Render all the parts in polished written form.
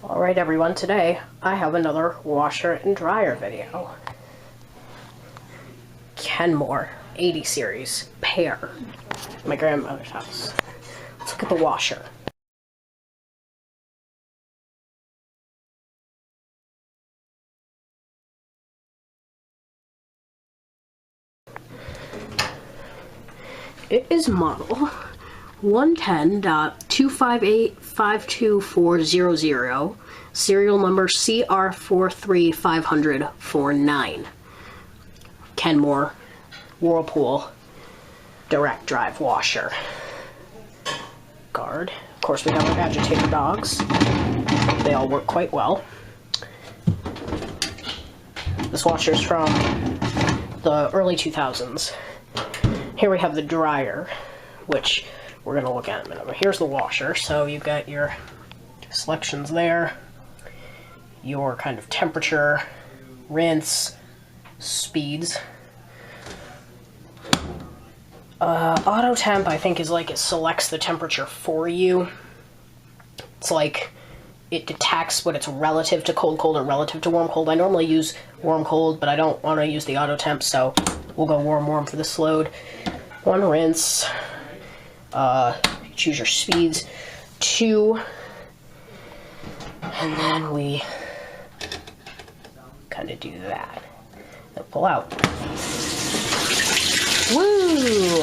Alright everyone, today I have another washer and dryer video. Kenmore 80 series pair. My grandmother's house. Let's look at the washer. It is model 110.258.52400, serial number CR4350049. Kenmore Whirlpool direct drive washer. Guard. Of course, we have our agitator dogs. They all work quite well. This washer is from the early 2000s. Here we have the dryer, which we're going to look at in a minute. But here's the washer. So you've got your selections there, your kind of temperature, rinse, speeds. Auto temp, I think, is like it selects the temperature for you. It's like it detects what it's relative to cold or relative to warm-cold. I normally use warm-cold, but I don't want to use the auto temp, so we'll go warm-warm for this load. One rinse. Choose your speeds. 2. And then we kind of do that. Then pull out. Woo!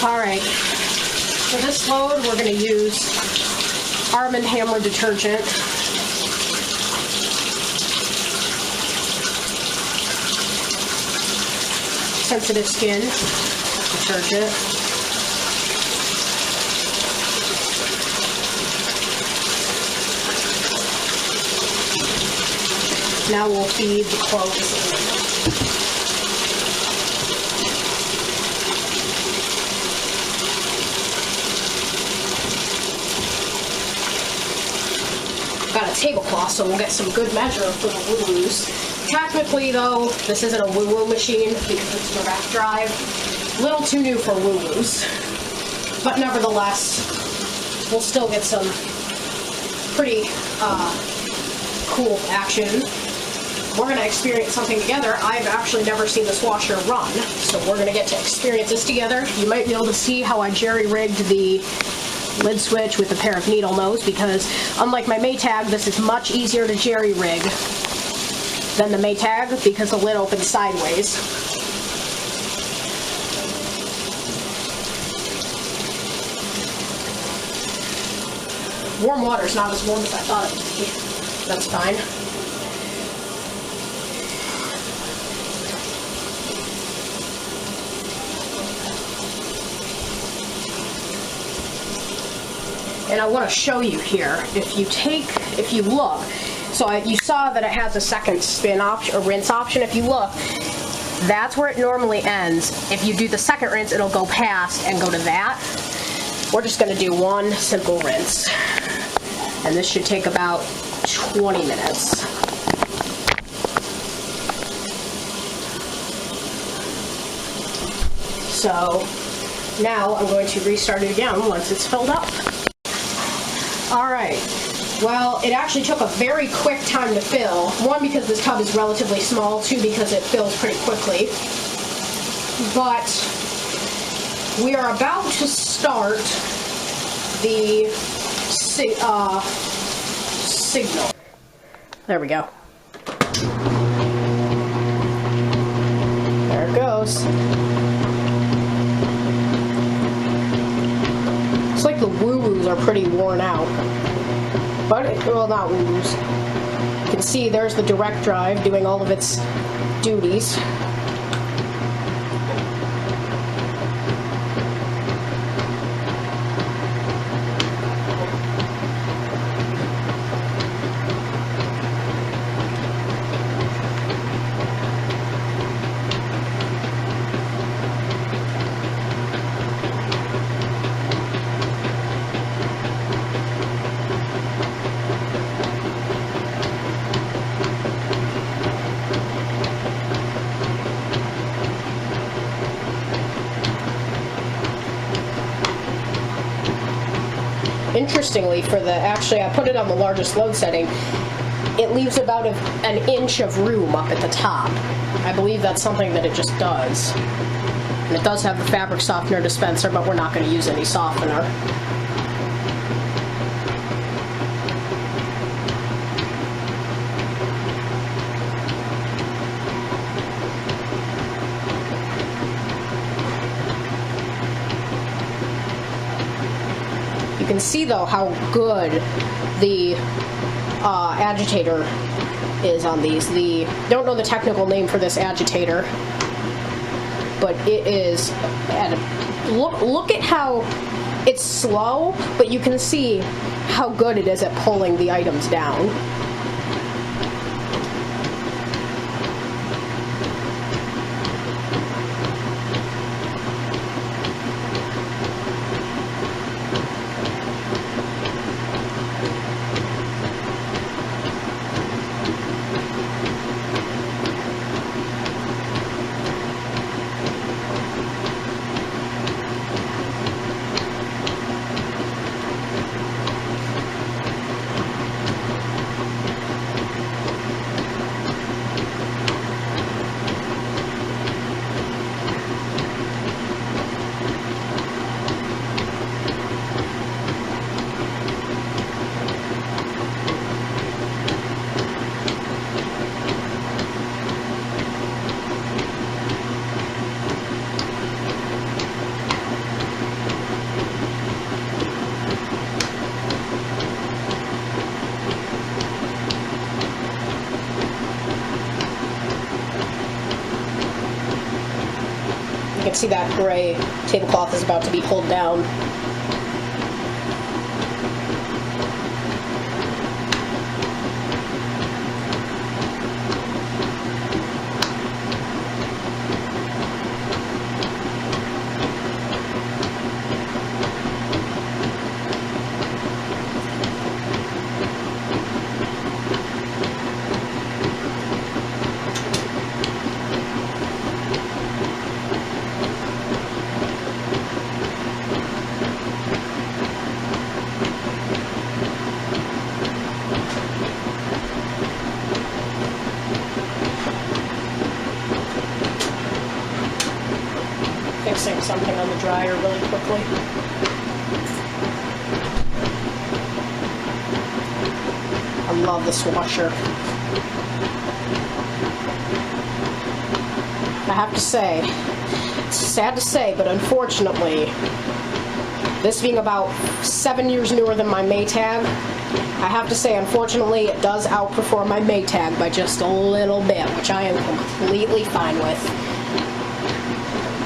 Alright. For this load, we're going to use Arm & Hammer detergent. Sensitive skin detergent. Now we'll feed the clothes. Got a tablecloth, so we'll get some good measure for the woo-woos. Technically, though, this isn't a woo-woo machine because it's direct drive. A little too new for woo-woos. But nevertheless, we'll still get some pretty cool action. We're going to experience something together. I've actually never seen this washer run, so we're going to get to experience this together. You might be able to see how I jerry-rigged the lid switch with a pair of needle nose, because unlike my Maytag, this is much easier to jerry-rig than the Maytag because the lid opens sideways. Warm water is not as warm as I thought it would be. That's fine. And I want to show you here, if you look, so you saw that it has a second spin option, or rinse option. If you look, that's where it normally ends. If you do the second rinse, it'll go past and go to that. We're just going to do one simple rinse. And this should take about 20 minutes. So now I'm going to restart it again once it's filled up. Alright, well, it actually took a very quick time to fill. 1, because this tub is relatively small. 2, because it fills pretty quickly. But we are about to start the signal. There we go. There it goes. It's like the woo-woos are pretty worn out. But, well, not woo-woos. You can see there's the direct drive doing all of its duties. interestingly, actually I put it on the largest load setting, it leaves about an inch of room up at the top. I believe that's something that it just does. And it does have the fabric softener dispenser, but we're not going to use any softener. You can see though how good the agitator is on these. Don't know the technical name for this agitator, but it is, look at how it's slow, but you can see how good it is at pulling the items down. You can see that gray tablecloth is about to be pulled down. Fixing something on the dryer really quickly. I love this washer. I have to say, it's sad to say, but unfortunately, this being about 7 years newer than my Maytag, I have to say, unfortunately, it does outperform my Maytag by just a little bit, which I am completely fine with.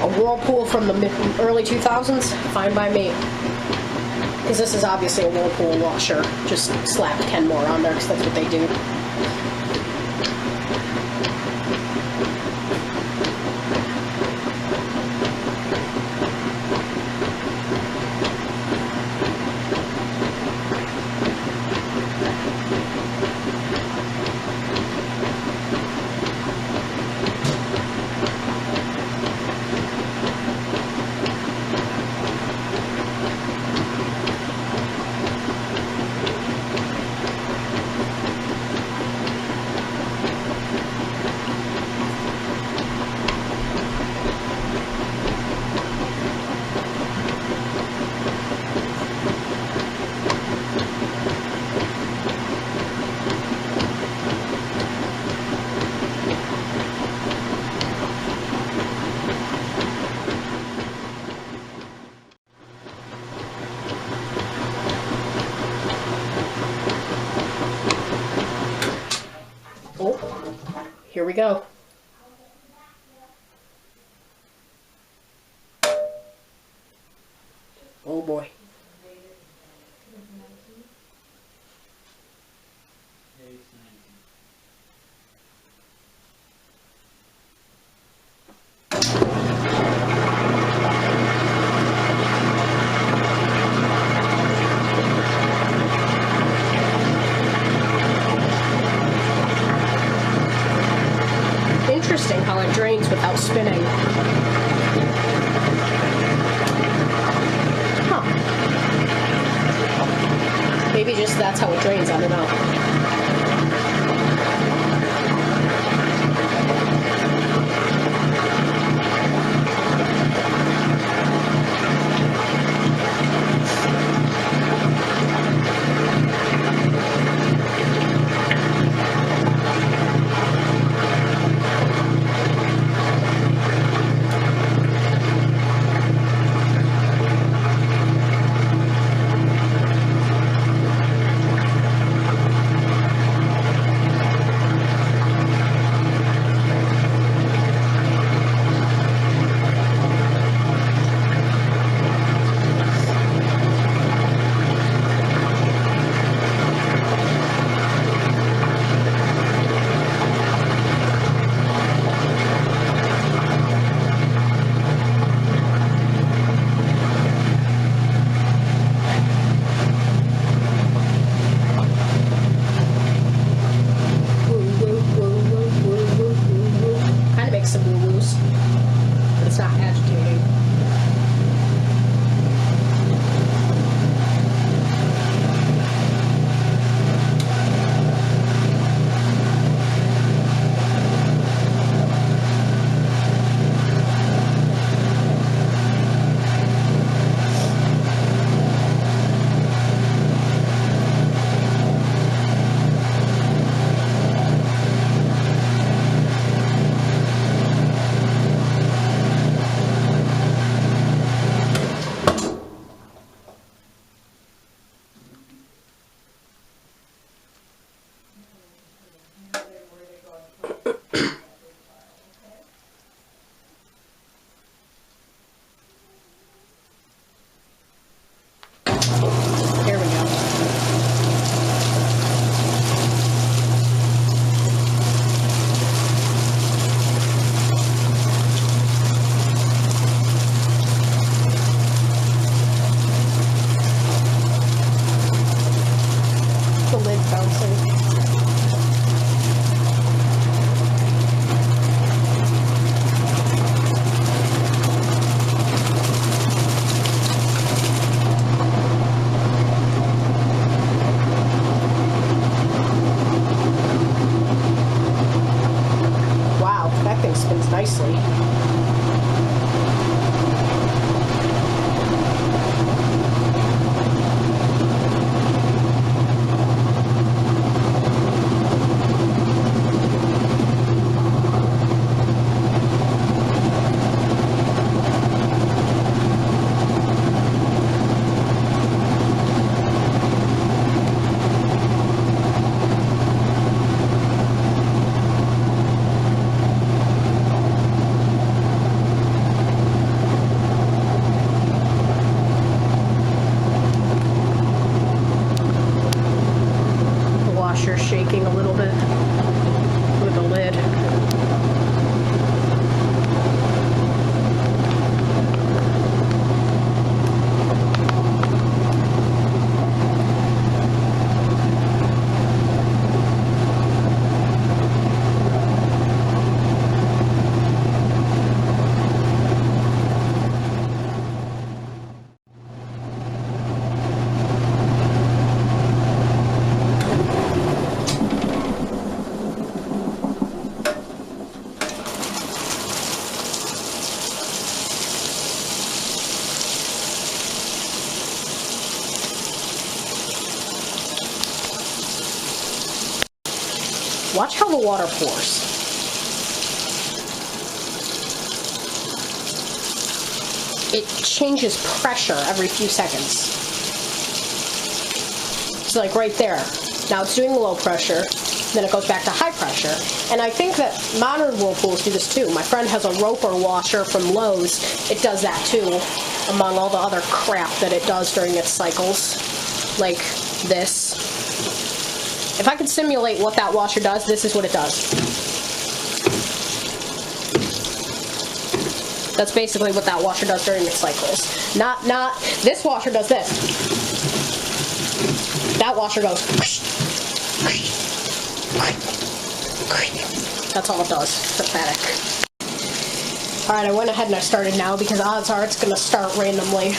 A Whirlpool from the early 2000s, fine by me. Because this is obviously a Whirlpool washer. Just slap Kenmore on there because that's what they do. Oh, here we go. Oh boy. Interesting how it drains without spinning. Huh. just that's how it drains. I don't know. Nicely. Shaking a little bit with the lid. Watch how the water pours. It changes pressure every few seconds. So like right there. Now it's doing low pressure, then it goes back to high pressure. And I think that modern Whirlpools do this too. My friend has a Roper washer from Lowe's. It does that too, among all the other crap that it does during its cycles. Like this. If I could simulate what that washer does, this is what it does. That's basically what that washer does during its cycles. Not, this washer does this. That washer goes. That's all it does. Pathetic. Alright, I went ahead and I started now because odds are it's going to start randomly.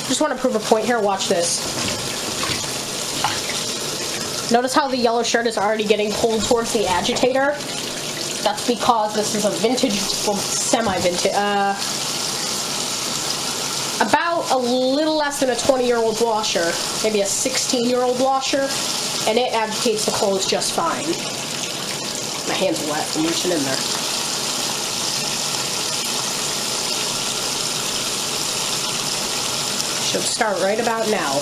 Just want to prove a point here. Watch this. Notice how the yellow shirt is already getting pulled towards the agitator? That's because this is a vintage, well, semi-vintage, about a little less than a 20-year-old washer, maybe a 16-year-old washer, and it agitates the clothes just fine. My hands are wet from reaching in there. Should start right about now.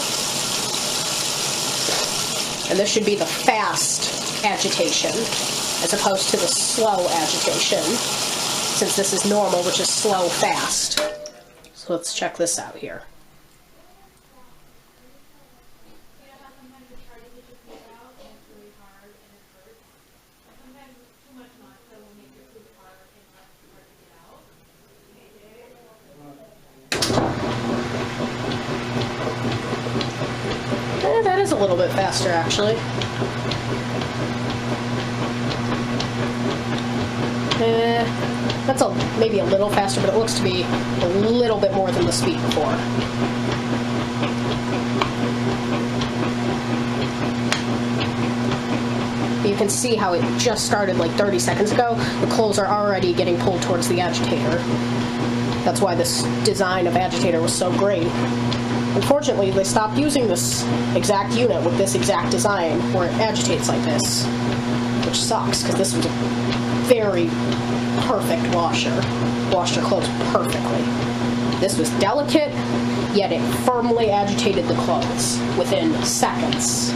And this should be the fast agitation, as opposed to the slow agitation, since this is normal, which is slow fast. So let's check this out here. That is a little bit faster, actually. That's maybe a little faster, but it looks to be a little bit more than the speed before. You can see how it just started like 30 seconds ago. The clothes are already getting pulled towards the agitator. That's why this design of agitator was so great. Unfortunately, they stopped using this exact unit with this exact design where it agitates like this, which sucks because this was a very perfect washer. Washed your clothes perfectly. This was delicate, yet it firmly agitated the clothes within seconds.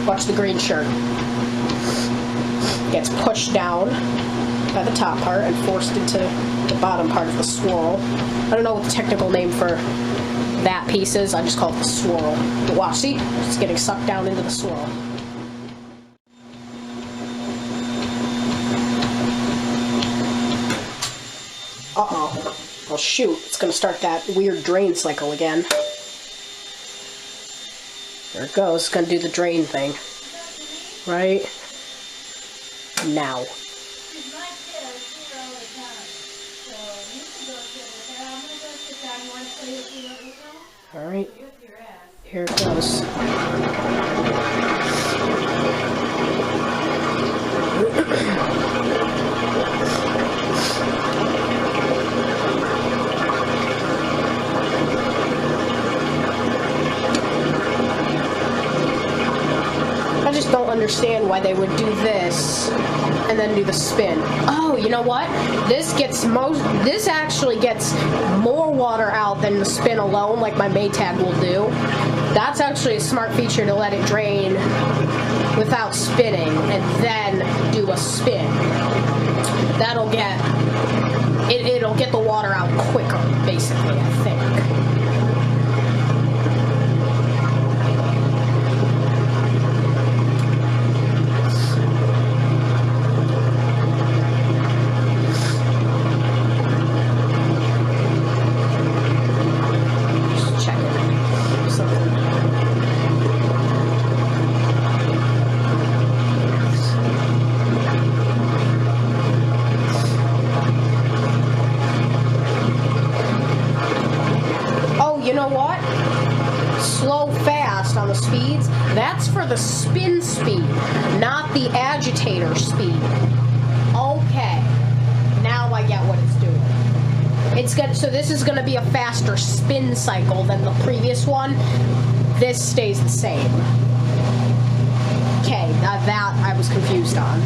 Watch the green shirt. Gets pushed down by the top part and forced into the bottom part of the swirl. I don't know what the technical name for that piece is. I just call it the swirl. But watch, see? It's getting sucked down into the swirl. Uh-oh. Well, shoot. It's going to start that weird drain cycle again. There it goes. It's going to do the drain thing. Right now. Alright, here it goes. I just don't understand why they would do this and then do the spin. Oh, you know what? This actually gets more water out than the spin alone, like my Maytag will do. That's actually a smart feature to let it drain without spinning and then do a spin. That'll get it'll get the water out quicker, basically, I think. That's for the spin speed, not the agitator speed. Okay, now I get what it's doing. So this is going to be a faster spin cycle than the previous one. This stays the same. Okay, that I was confused on.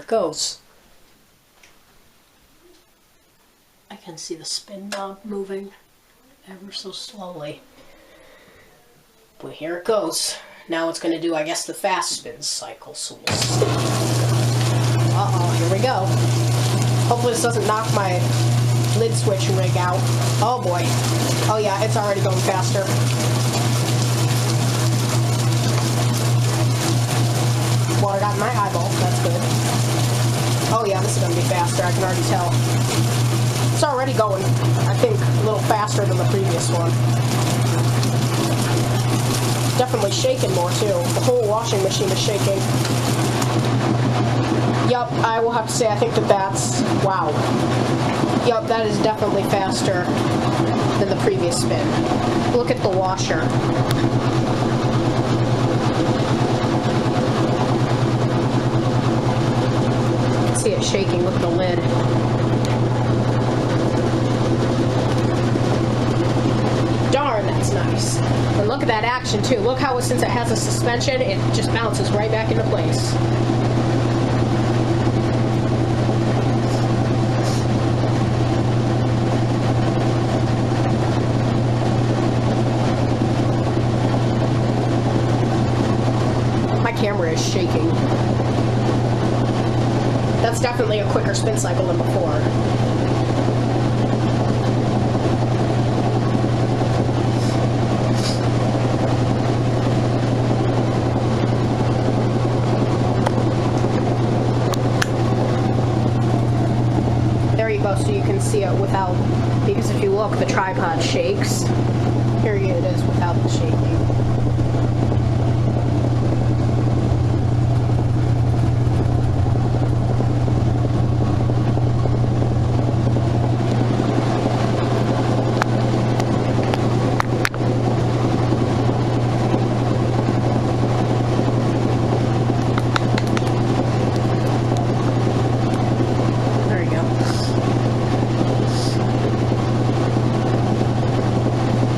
Goes. I can see the spin knob moving ever so slowly. But here it goes. Now it's going to do, I guess, the fast spin cycle. So we'll see. Uh-oh, here we go. Hopefully this doesn't knock my lid switch rig out. Oh boy. Oh yeah, it's already going faster. Water got in my eyeball, that's good. Oh yeah, this is going to be faster, I can already tell. It's already going, I think, a little faster than the previous one. Definitely shaking more too. The whole washing machine is shaking. Yup, I will have to say I think that's, wow. Yup, that is definitely faster than the previous spin. Look at the washer. You can see it shaking with the lid. Darn, that's nice. And look at that action too. Look how, since it has a suspension, it just bounces right back into place. My camera is shaking. That's definitely a quicker spin cycle than before. So you can see it without, because if you look, the tripod shakes. Here it is without the shaking.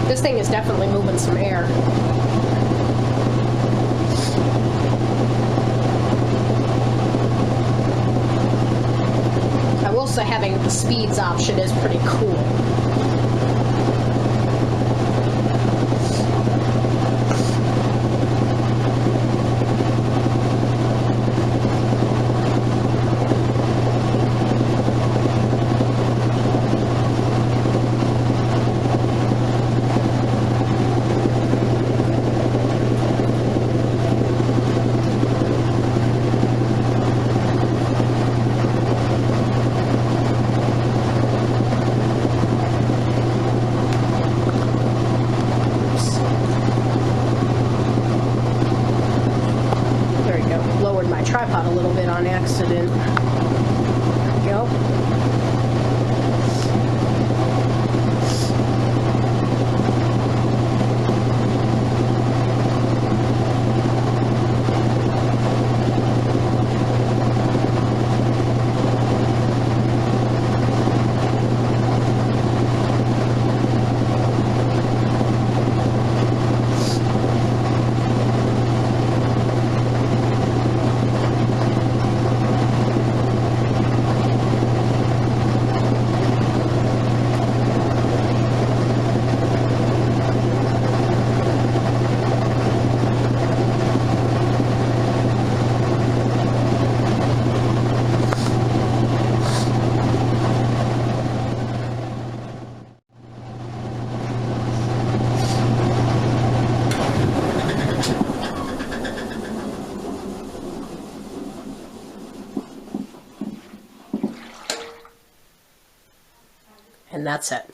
This thing is definitely moving some air. I will say having the speeds option is pretty cool. Tripod a little bit on accident. There we go. And that's it.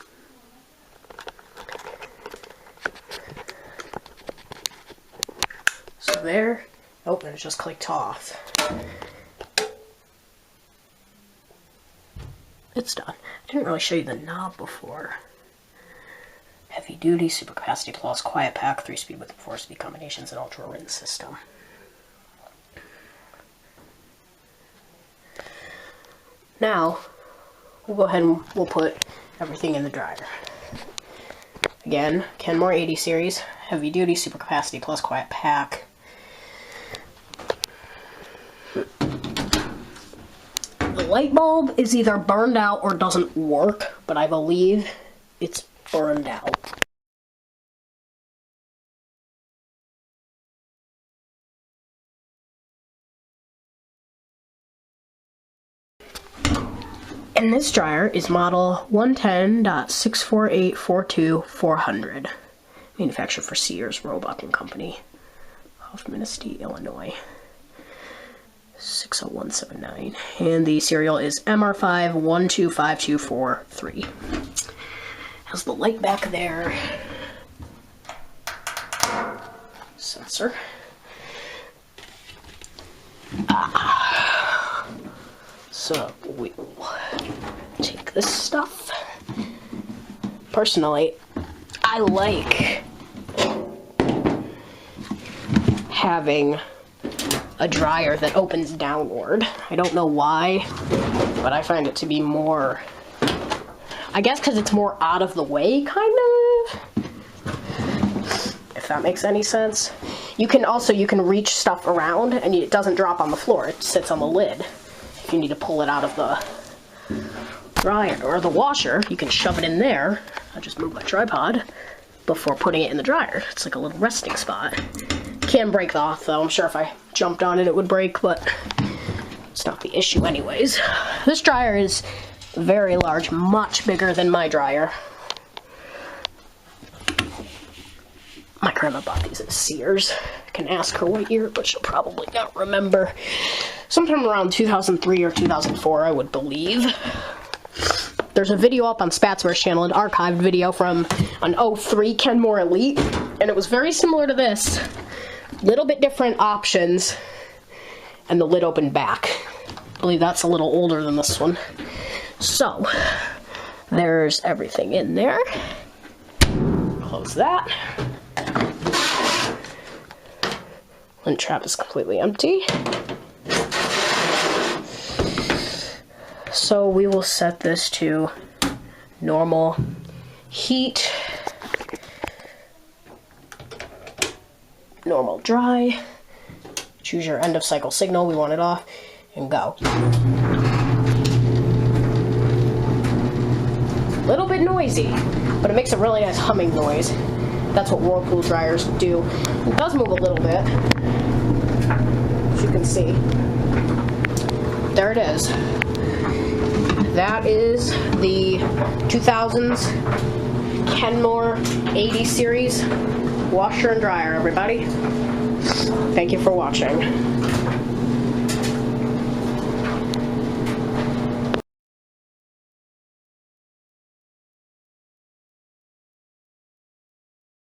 So there, oh, and it just clicked off. It's done. I didn't really show you the knob before. Heavy duty, super capacity plus, quiet pack, 3-speed with 4-speed combinations, and ultra rinse system. Now, we'll go ahead and we'll put everything in the dryer. Again, Kenmore 80 series, heavy duty, super capacity plus quiet pack. The light bulb is either burned out or doesn't work, but I believe it's burned out. And this dryer is model 110.64842-400. Manufactured for Sears, Roebuck and Company of Manistee, Illinois. 60179. And the serial is MR5125243. Has the light back there. Sensor. So we will take this stuff. Personally, I like having a dryer that opens downward. I don't know why, but I find it to be more, I guess because it's more out of the way, kind of. If that makes any sense. You can reach stuff around and it doesn't drop on the floor. It sits on the lid. If you need to pull it out of the dryer or the washer, you can shove it in there. I'll just move my tripod before putting it in the dryer. It's like a little resting spot. Can break off though. I'm sure if I jumped on it, it would break, but it's not the issue anyways. This dryer is very large, much bigger than my dryer. My grandma bought these at Sears. I can ask her what year, but she'll probably not remember. Sometime around 2003 or 2004, I would believe. There's a video up on Spatzware's channel, an archived video from an 03 Kenmore Elite, and it was very similar to this. Little bit different options, and the lid opened back. I believe that's a little older than this one. So, there's everything in there. Close that. Lint trap is completely empty. So we will set this to normal heat, normal dry, choose your end of cycle signal, we want it off, and go. A little bit noisy, but it makes a really nice humming noise. That's what Whirlpool dryers do. It does move a little bit, as you can see. There it is. That is the 2000s Kenmore 80 series washer and dryer, everybody. Thank you for watching.